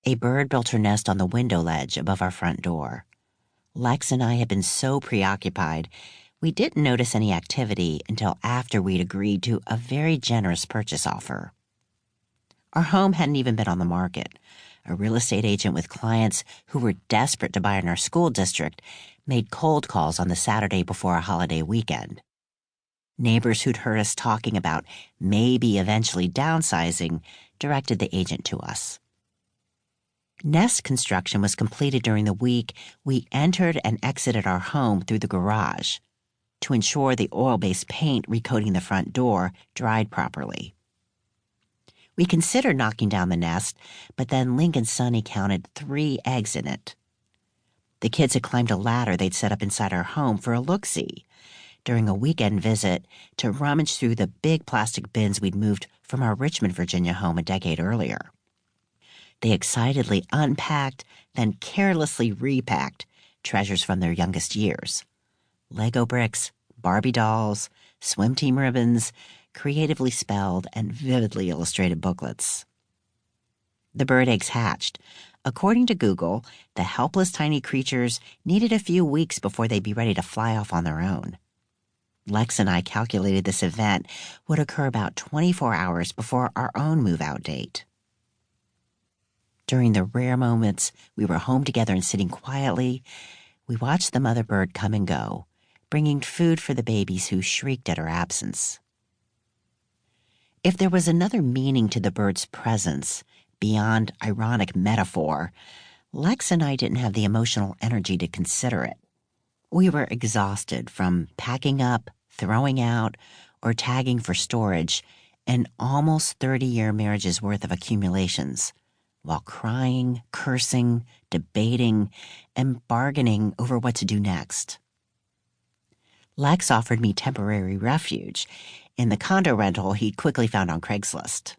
A bird built her nest on the window ledge above our front door. Lex and I had been so preoccupied, we didn't notice any activity until after we'd agreed to a very generous purchase offer. Our home hadn't even been on the market. A real estate agent with clients who were desperate to buy in our school district made cold calls on the Saturday before a holiday weekend. Neighbors who'd heard us talking about maybe eventually downsizing directed the agent to us. Nest construction was completed during the week we entered and exited our home through the garage to ensure the oil-based paint recoating the front door dried properly. We considered knocking down the nest, but then Link and Sonny counted 3 eggs in it. The kids had climbed a ladder they'd set up inside our home for a look-see during a weekend visit to rummage through the big plastic bins we'd moved from our Richmond, Virginia home a decade earlier. They excitedly unpacked, then carelessly repacked treasures from their youngest years. Lego bricks, Barbie dolls, swim team ribbons, creatively spelled and vividly illustrated booklets. The bird eggs hatched. According to Google, the helpless tiny creatures needed a few weeks before they'd be ready to fly off on their own. Lex and I calculated this event would occur about 24 hours before our own move-out date. During the rare moments we were home together and sitting quietly, we watched the mother bird come and go, bringing food for the babies who shrieked at her absence. If there was another meaning to the bird's presence, beyond ironic metaphor, Lex and I didn't have the emotional energy to consider it. We were exhausted from packing up, throwing out, or tagging for storage an almost 30-year marriage's worth of accumulations, while crying, cursing, debating, and bargaining over what to do next. Lex offered me temporary refuge in the condo rental he'd quickly found on Craigslist.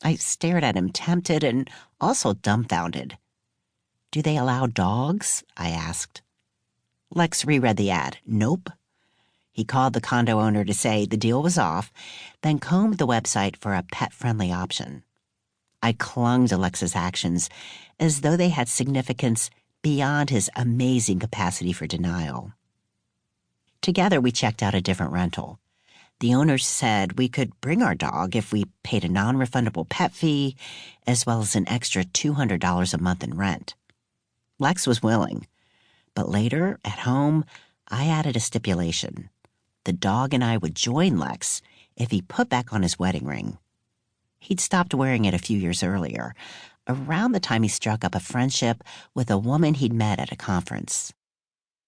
I stared at him, tempted and also dumbfounded. "Do they allow dogs?" I asked. Lex reread the ad. Nope. He called the condo owner to say the deal was off, then combed the website for a pet-friendly option. I clung to Lex's actions as though they had significance beyond his amazing capacity for denial. Together, we checked out a different rental. The owner said we could bring our dog if we paid a non-refundable pet fee, as well as an extra $200 a month in rent. Lex was willing, but later, at home, I added a stipulation. The dog and I would join Lex if he put back on his wedding ring. He'd stopped wearing it a few years earlier, around the time he struck up a friendship with a woman he'd met at a conference.